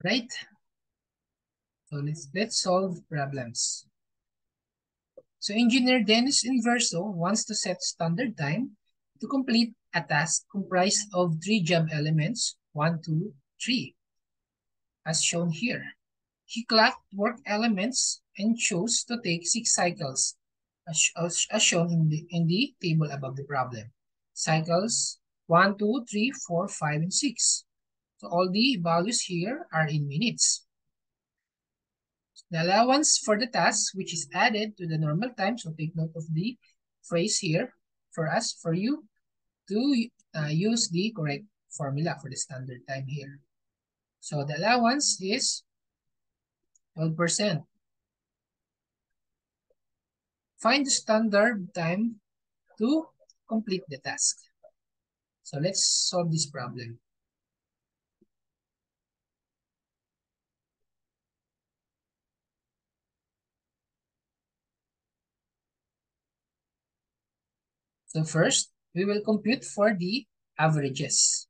right? So let's solve problems. So engineer Dennis Inverso wants to set standard time to complete a task comprised of 3 job elements, 1, 2, 3, as shown here. He clocked work elements and chose to take 6 cycles, as shown in the table above the problem. Cycles 1, 2, 3, 4, 5, and 6. So all the values here are in minutes. The allowance for the task, which is added to the normal time, so take note of the phrase here for you to use the correct formula for the standard time here. So the allowance is 12%. Find the standard time to complete the task. So let's solve this problem. So first, we will compute for the averages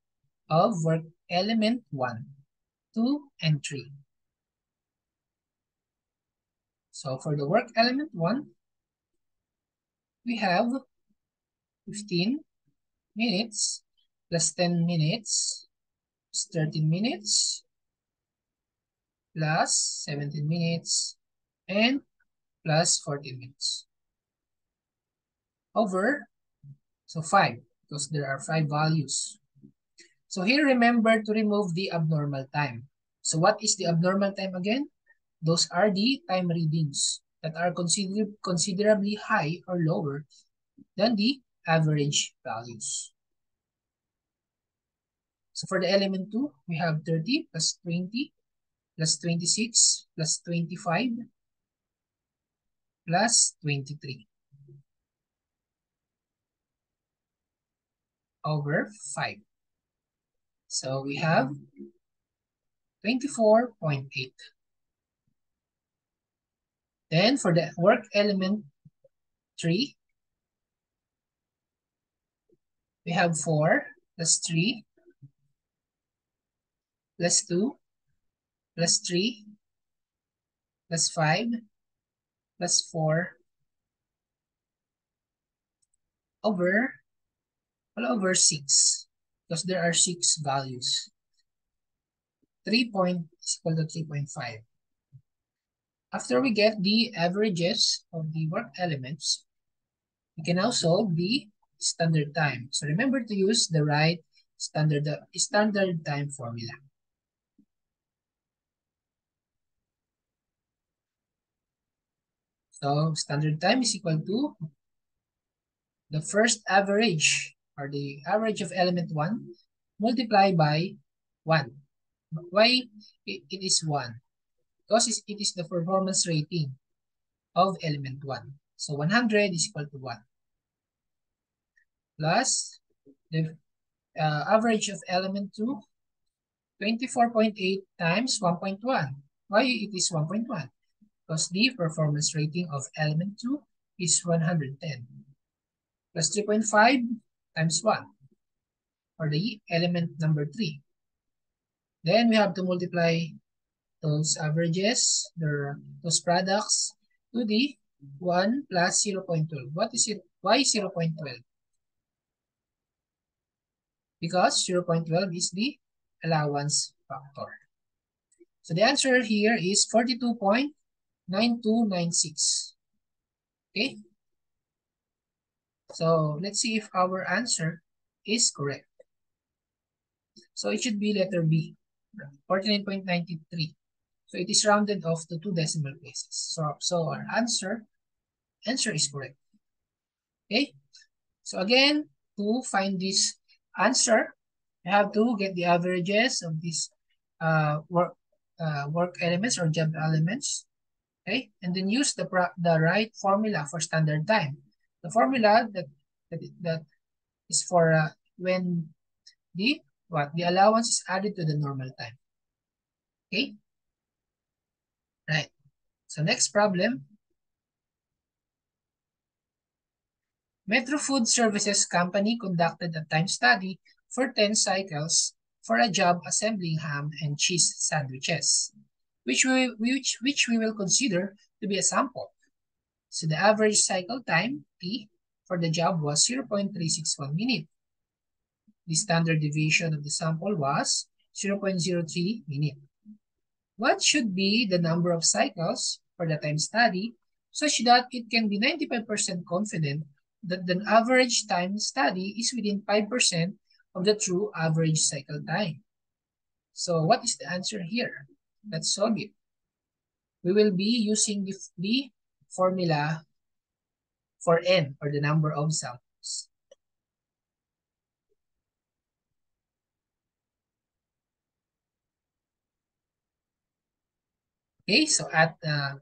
of work element 1, 2, and 3. So for the work element 1, we have 15 minutes plus 10 minutes is 13 minutes plus 17 minutes and plus 14 minutes over, so 5, because there are 5 values. So here, remember to remove the abnormal time. So what is the abnormal time again? Those are the time readings that are considerably high or lower than the average values. So for the element 2, we have 30 plus 20 plus 26 plus 25 plus 23 over 5. So we have 24.8. Then for the work element 3, we have 4 plus 3 plus 2 plus 3 plus 5 plus 4 over all over 6, because there are 6 values. 3 is equal to 3.5. After we get the averages of the work elements, we can now solve the standard time. So remember to use the right standard time formula. So standard time is equal to the first average, or the average of element 1, multiplied by 1. Why it is 1? Because it is the performance rating of element 1. So 100 is equal to 1. Plus the average of element 2, 24.8 times 1.1. Why it is 1.1? Because the performance rating of element 2 is 110. Plus 3.5 times 1 for the element number 3. Then we have to multiply those averages, those products, to the 1 plus 0.12. What is it? Why 0.12? Because 0.12 is the allowance factor. So the answer here is 42.9296. Okay? So let's see if our answer is correct. So it should be letter B, 49.93. So it is rounded off to 2 decimal places. So our answer is correct. Okay? So again, to find this answer, you have to get the averages of these work elements or job elements. Okay? And then use the right formula for standard time. The formula that is for when the allowance is added to the normal time. Okay? Right. So next problem. Metro Food Services Company conducted a time study for 10 cycles for a job assembling ham and cheese sandwiches, which we will consider to be a sample. So the average cycle time, T, for the job was 0.361 minutes. The standard deviation of the sample was 0.03 minutes. What should be the number of cycles for the time study such that it can be 95% confident that the average time study is within 5% of the true average cycle time? So what is the answer here? Let's solve it. We will be using the formula for n, or the number of samples. Okay, so at the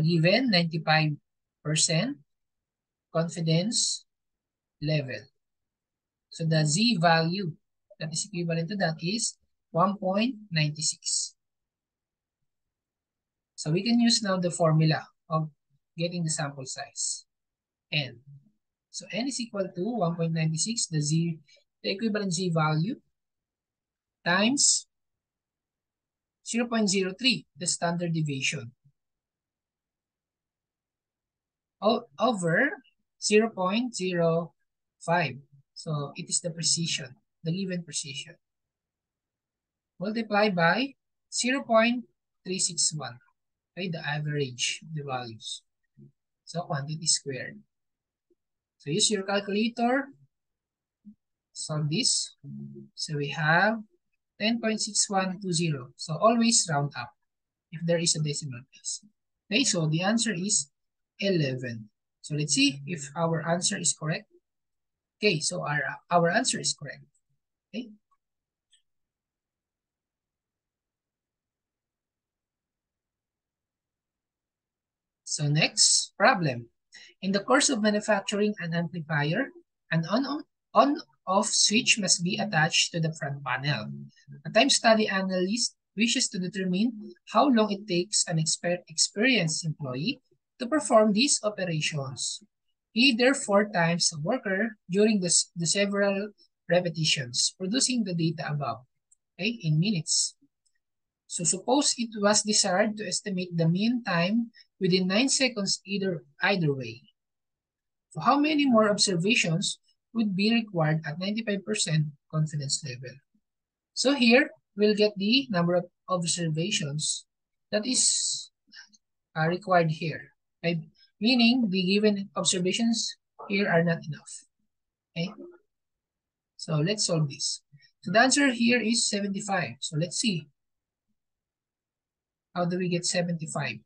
given 95% confidence level. So the z value that is equivalent to that is 1.96. So we can use now the formula of getting the sample size, n. So n is equal to 1.96, the equivalent z value, times 0.03, the standard deviation, over 0.05. So it is the precision, the given precision. Multiply by 0.361, okay, the average of the values. So quantity squared. So use your calculator, solve this. So we have 10.6120. So always round up if there is a decimal place. Okay, so the answer is 11. So let's see if our answer is correct. Okay, so our answer is correct. Okay. So next problem. In the course of manufacturing an amplifier, an on-off switch must be attached to the front panel. A time study analyst wishes to determine how long it takes an experienced employee to perform these operations. He therefore times a worker during the several repetitions, producing the data above, okay, in minutes. So suppose it was desired to estimate the mean time within 9 seconds either way. So how many more observations would be required at 95% confidence level? So here, we'll get the number of observations that is required here. Okay? Meaning, the given observations here are not enough. Okay? So let's solve this. So the answer here is 75. So let's see. How do we get 75?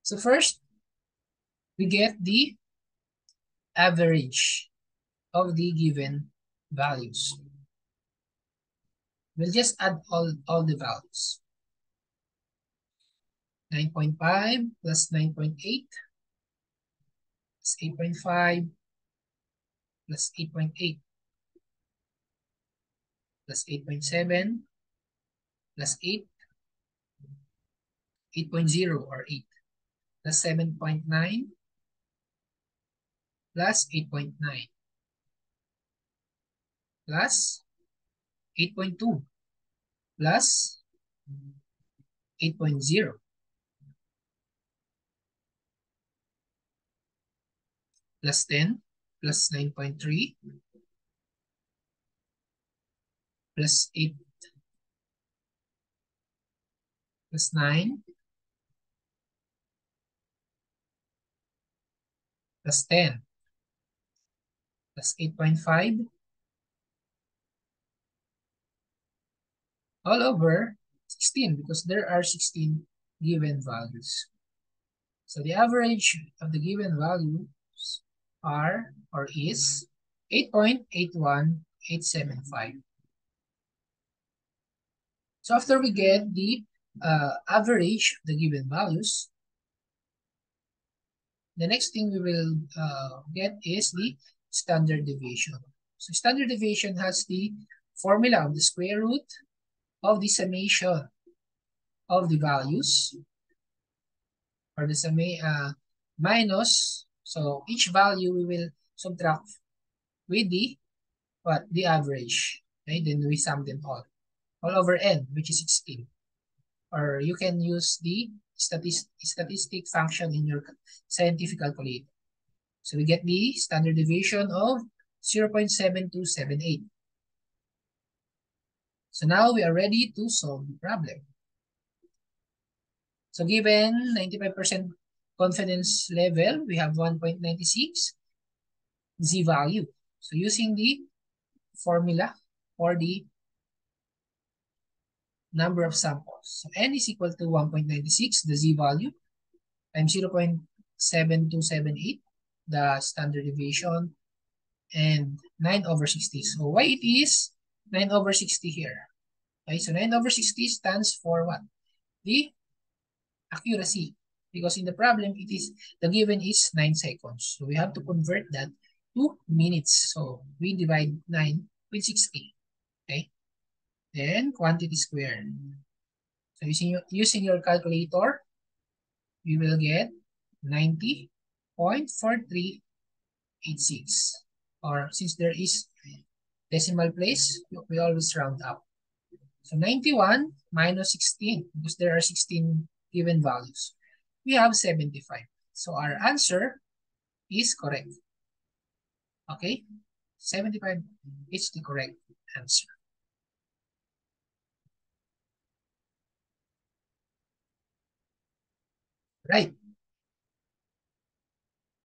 So first, we get the average of the given values. We'll just add all the values. 9.5 plus 9.8 plus 8.5 plus 8.8 plus 8.7 plus 8, 8.0 or 8 plus 7.9 plus 8.9 plus 8.2 plus 8.0 plus 10 plus 9.3 plus 8 plus 9 plus 10 plus 8.5 all over 16, because there are 16 given values. So the average of the given values are or is 8.81875. So after we get the average of the given values, the next thing we will get is the standard deviation. So standard deviation has the formula of the square root of the summation of the values, or the minus, so each value we will subtract with the, what? The average. Okay, then we sum them all over n, which is 16. Or you can use the statistic function in your scientific calculator. So we get the standard deviation of 0.7278. So now we are ready to solve the problem. So given 95% confidence level, we have 1.96 z-value. So using the formula for the number of samples. So n is equal to 1.96, the z-value, times 0.7278, the standard deviation, and 9 over 60. So why it is 9 over 60 here? Okay, so 9 over 60 stands for what? The accuracy. Because in the problem, it is the given is 9 seconds. So we have to convert that to minutes. So we divide 9 with 60. Okay? Then quantity squared. So using your calculator, we will get 90.4386. Or since there is decimal place, we always round up. So 91 minus 16, because there are 16 given values. We have 75. So our answer is correct. Okay? 75 is the correct answer. Right.